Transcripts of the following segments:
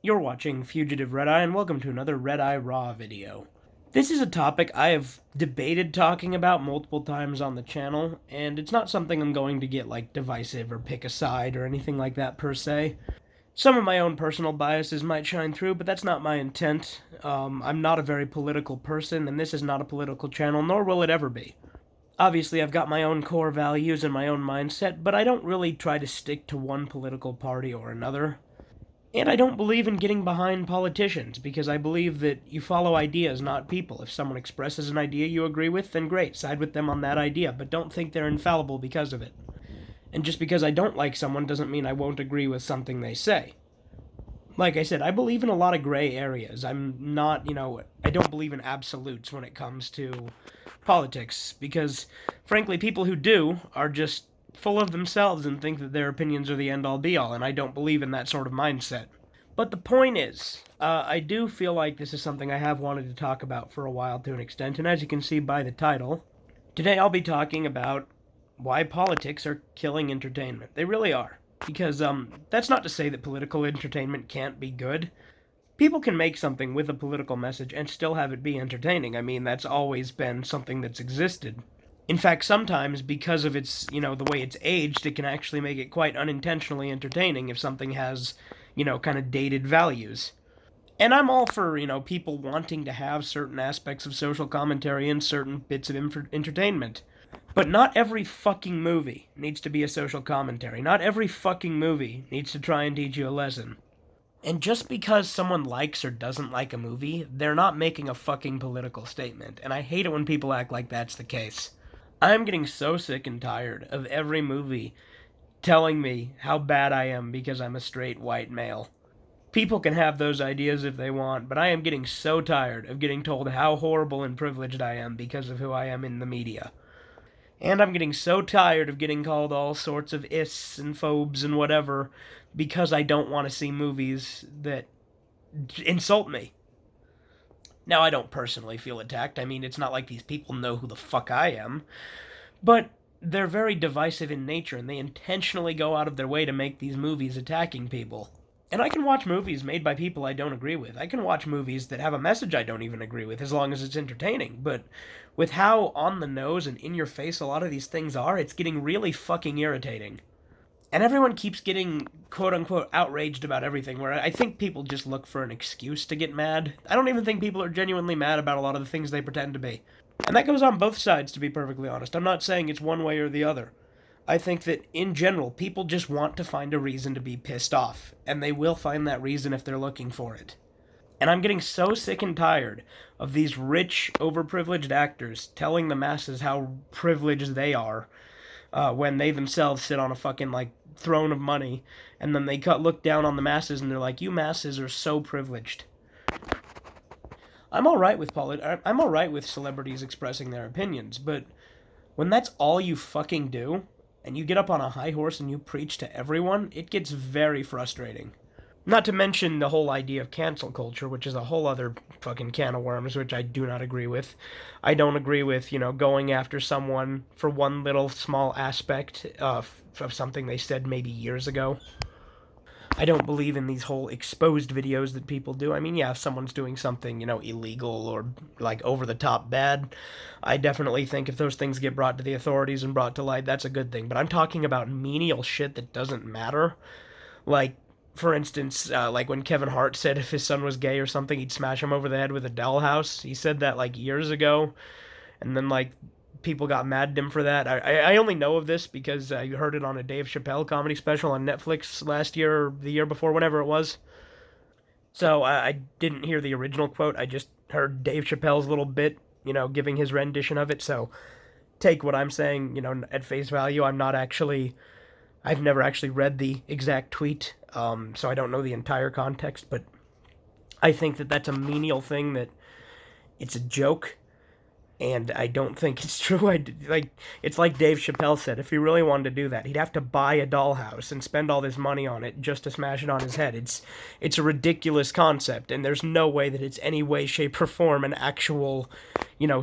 You're watching Fugitive Redeye, and welcome to another Redeye Raw video. This is a topic I have debated talking about multiple times on the channel, and it's not something I'm going to get, divisive or pick a side or anything like that per se. Some of my own personal biases might shine through, but that's not my intent. I'm not a very political person, and this is not a political channel, nor will it ever be. Obviously, I've got my own core values and my own mindset, but I don't really try to stick to one political party or another. And I don't believe in getting behind politicians, because I believe that you follow ideas, not people. If someone expresses an idea you agree with, then great, side with them on that idea, but don't think they're infallible because of it. And just because I don't like someone doesn't mean I won't agree with something they say. Like I said, I believe in a lot of gray areas. I'm not, I don't believe in absolutes when it comes to politics, because, frankly, people who do are just full of themselves and think that their opinions are the end-all be-all, and I don't believe in that sort of mindset. But the point is, I do feel like this is something I have wanted to talk about for a while to an extent, and as you can see by the title, today I'll be talking about why politics are killing entertainment. They really are. Because, that's not to say that political entertainment can't be good. People can make something with a political message and still have it be entertaining. I mean, that's always been something that's existed. In fact, sometimes, because of its, the way it's aged, it can actually make it quite unintentionally entertaining if something has, kind of dated values. And I'm all for, people wanting to have certain aspects of social commentary and certain bits of entertainment. But not every fucking movie needs to be a social commentary. Not every fucking movie needs to try and teach you a lesson. And just because someone likes or doesn't like a movie, they're not making a fucking political statement. And I hate it when people act like that's the case. I'm getting so sick and tired of every movie telling me how bad I am because I'm a straight white male. People can have those ideas if they want, but I am getting so tired of getting told how horrible and privileged I am because of who I am in the media. And I'm getting so tired of getting called all sorts of ists and phobes and whatever because I don't want to see movies that insult me. Now, I don't personally feel attacked. I mean, it's not like these people know who the fuck I am. But they're very divisive in nature, and they intentionally go out of their way to make these movies attacking people. And I can watch movies made by people I don't agree with. I can watch movies that have a message I don't even agree with, as long as it's entertaining. But with how on the nose and in your face a lot of these things are, it's getting really fucking irritating. And everyone keeps getting quote-unquote outraged about everything, where I think people just look for an excuse to get mad. I don't even think people are genuinely mad about a lot of the things they pretend to be. And that goes on both sides, to be perfectly honest. I'm not saying it's one way or the other. I think that, in general, people just want to find a reason to be pissed off, and they will find that reason if they're looking for it. And I'm getting so sick and tired of these rich, overprivileged actors telling the masses how privileged they are when they themselves sit on a fucking, throne of money, and then they look down on the masses and they're like, you masses are so privileged. I'm alright with I'm alright with celebrities expressing their opinions, but when that's all you fucking do, and you get up on a high horse and you preach to everyone, it gets very frustrating. Not to mention the whole idea of cancel culture, which is a whole other fucking can of worms, which I do not agree with. I don't agree with, going after someone for one little small aspect of something they said maybe years ago. I don't believe in these whole exposed videos that people do. I mean, yeah, if someone's doing something, illegal or, over-the-top bad, I definitely think if those things get brought to the authorities and brought to light, that's a good thing. But I'm talking about menial shit that doesn't matter. Like, for instance, when Kevin Hart said if his son was gay or something, he'd smash him over the head with a dollhouse. He said that, years ago, and then, people got mad at him for that. I only know of this because I heard it on a Dave Chappelle comedy special on Netflix last year or the year before, whenever it was. So I didn't hear the original quote. I just heard Dave Chappelle's little bit, giving his rendition of it. So take what I'm saying, at face value. I've never actually read the exact tweet, so I don't know the entire context. But I think that that's a menial thing, that it's a joke. And I don't think it's true. It's like Dave Chappelle said, if he really wanted to do that, he'd have to buy a dollhouse and spend all this money on it just to smash it on his head. It's a ridiculous concept, and there's no way that it's any way, shape, or form an actual,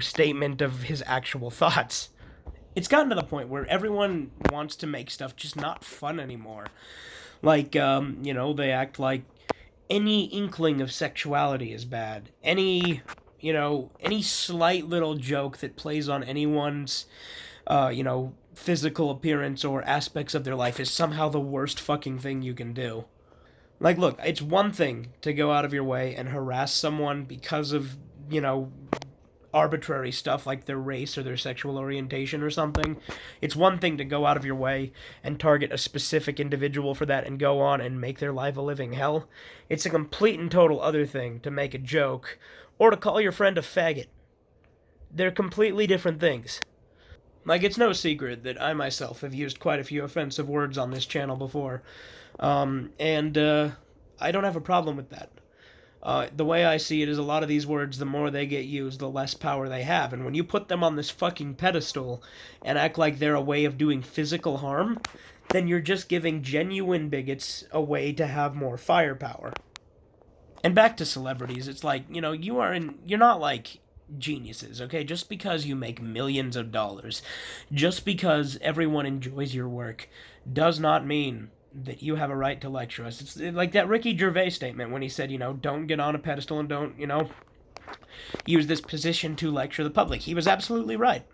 statement of his actual thoughts. It's gotten to the point where everyone wants to make stuff just not fun anymore. They act like any inkling of sexuality is bad. Any slight little joke that plays on anyone's, physical appearance or aspects of their life is somehow the worst fucking thing you can do. Like, look, it's one thing to go out of your way and harass someone because of, arbitrary stuff like their race or their sexual orientation or something. It's one thing to go out of your way and target a specific individual for that and go on and make their life a living hell. It's a complete and total other thing to make a joke or to call your friend a faggot. They're completely different things. Like, it's no secret that I myself have used quite a few offensive words on this channel before. And I don't have a problem with that. The way I see it is a lot of these words, the more they get used, the less power they have. And when you put them on this fucking pedestal and act like they're a way of doing physical harm, then you're just giving genuine bigots a way to have more firepower. And back to celebrities, it's like, you're not like geniuses, okay? Just because you make millions of dollars, just because everyone enjoys your work, does not mean that you have a right to lecture us. It's like that Ricky Gervais statement when he said, don't get on a pedestal and don't, use this position to lecture the public. He was absolutely right.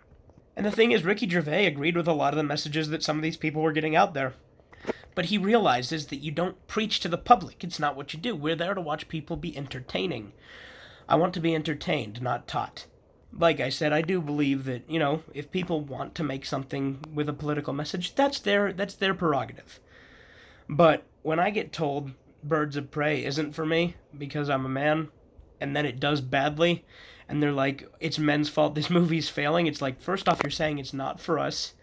And the thing is, Ricky Gervais agreed with a lot of the messages that some of these people were getting out there. But he realizes that you don't preach to the public. It's not what you do. We're there to watch people be entertaining. I want to be entertained, not taught. Like I said, I do believe that, if people want to make something with a political message, that's their prerogative. But when I get told Birds of Prey isn't for me because I'm a man, and then it does badly, and they're like, it's men's fault, this movie's failing, it's like, first off, you're saying it's not for us,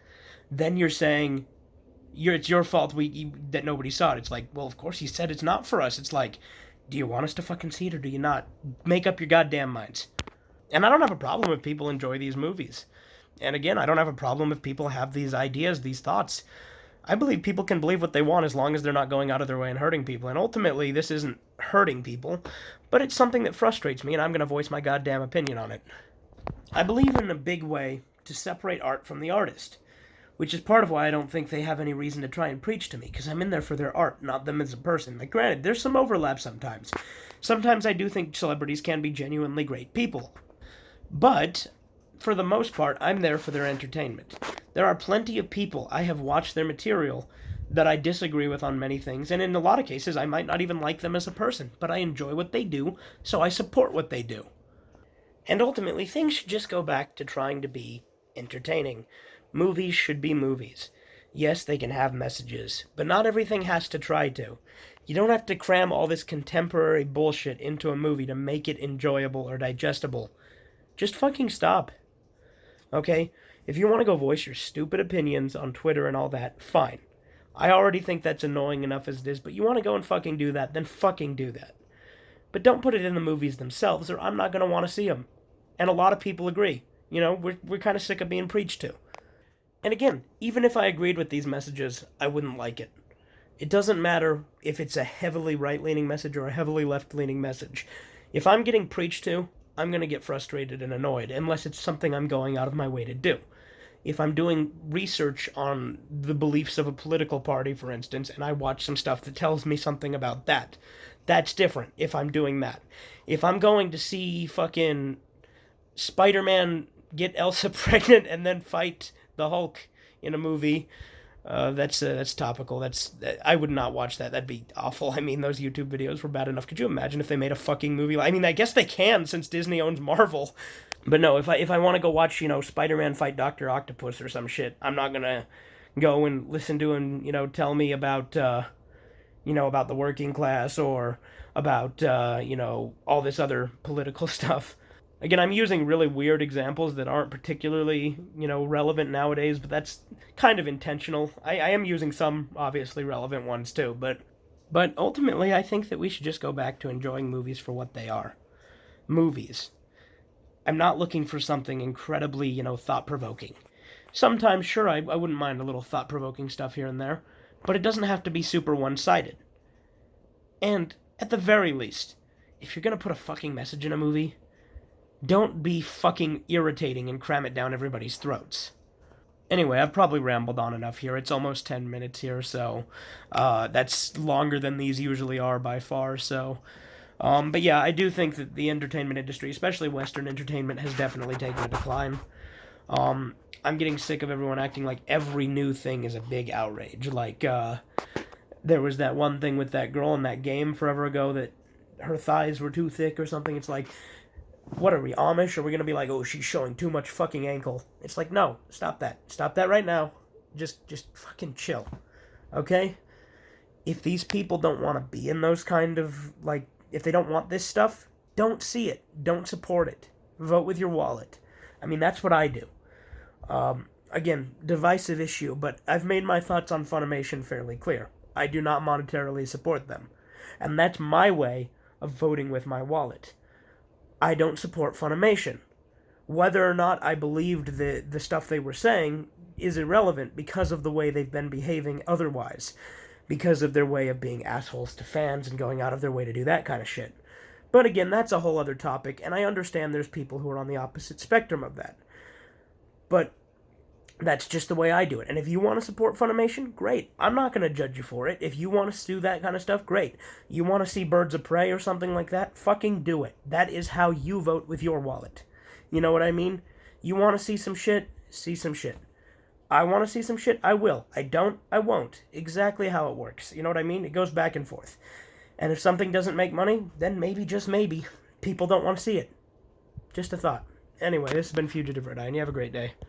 then you're saying it's your fault that nobody saw it. It's like, well, of course he said it's not for us. It's like, do you want us to fucking see it or do you not? Make up your goddamn minds. And I don't have a problem if people enjoy these movies. And again, I don't have a problem if people have these ideas, these thoughts. I believe people can believe what they want as long as they're not going out of their way and hurting people. And ultimately, this isn't hurting people, but it's something that frustrates me, and I'm going to voice my goddamn opinion on it. I believe in a big way to separate art from the artist, which is part of why I don't think they have any reason to try and preach to me, because I'm in there for their art, not them as a person. Like, granted, there's some overlap sometimes. Sometimes I do think celebrities can be genuinely great people. But for the most part, I'm there for their entertainment. There are plenty of people I have watched their material that I disagree with on many things, and in a lot of cases, I might not even like them as a person, but I enjoy what they do, so I support what they do. And ultimately, things should just go back to trying to be entertaining. Movies should be movies. Yes, they can have messages, but not everything has to try to. You don't have to cram all this contemporary bullshit into a movie to make it enjoyable or digestible. Just fucking stop. Okay? If you want to go voice your stupid opinions on Twitter and all that, fine. I already think that's annoying enough as it is, but you want to go and fucking do that, then fucking do that. But don't put it in the movies themselves, or I'm not going to want to see them. And a lot of people agree. We're kind of sick of being preached to. And again, even if I agreed with these messages, I wouldn't like it. It doesn't matter if it's a heavily right-leaning message or a heavily left-leaning message. If I'm getting preached to, I'm going to get frustrated and annoyed, unless it's something I'm going out of my way to do. If I'm doing research on the beliefs of a political party, for instance, and I watch some stuff that tells me something about that, that's different if I'm doing that. If I'm going to see fucking Spider-Man get Elsa pregnant and then fight the Hulk in a movie, that's topical. I would not watch that. That'd be awful. I mean, those YouTube videos were bad enough. Could you imagine if they made a fucking movie? I mean, I guess they can since Disney owns Marvel. But no, if I want to go watch, Spider-Man fight Dr. Octopus or some shit, I'm not gonna go and listen to him, tell me about, about the working class or about, all this other political stuff. Again, I'm using really weird examples that aren't particularly, relevant nowadays, but that's kind of intentional. I am using some obviously relevant ones too, but ultimately I think that we should just go back to enjoying movies for what they are. Movies. I'm not looking for something incredibly, thought-provoking. Sometimes, sure, I wouldn't mind a little thought-provoking stuff here and there, but it doesn't have to be super one-sided. And, at the very least, if you're gonna put a fucking message in a movie, don't be fucking irritating and cram it down everybody's throats. Anyway, I've probably rambled on enough here. It's almost 10 minutes here, so that's longer than these usually are by far. So, but yeah, I do think that the entertainment industry, especially Western entertainment, has definitely taken a decline. I'm getting sick of everyone acting like every new thing is a big outrage. Like, there was that one thing with that girl in that game forever ago that her thighs were too thick or something. It's like, what are we, Amish? Are we gonna be like, oh, she's showing too much fucking ankle? It's like, no, stop that. Stop that right now. Just fucking chill. Okay? If these people don't want to be in those kind of, like, if they don't want this stuff, don't see it. Don't support it. Vote with your wallet. I mean, that's what I do. Again, divisive issue, but I've made my thoughts on Funimation fairly clear. I do not monetarily support them. And that's my way of voting with my wallet. I don't support Funimation. Whether or not I believed the stuff they were saying is irrelevant because of the way they've been behaving otherwise. Because of their way of being assholes to fans and going out of their way to do that kind of shit. But again, that's a whole other topic, and I understand there's people who are on the opposite spectrum of that. But that's just the way I do it. And if you want to support Funimation, great. I'm not going to judge you for it. If you want to do that kind of stuff, great. You want to see Birds of Prey or something like that, fucking do it. That is how you vote with your wallet. You know what I mean? You want to see some shit? See some shit. I want to see some shit? I will. I don't? I won't. Exactly how it works. You know what I mean? It goes back and forth. And if something doesn't make money, then maybe, just maybe, people don't want to see it. Just a thought. Anyway, this has been Fugitive Redeye, and you have a great day.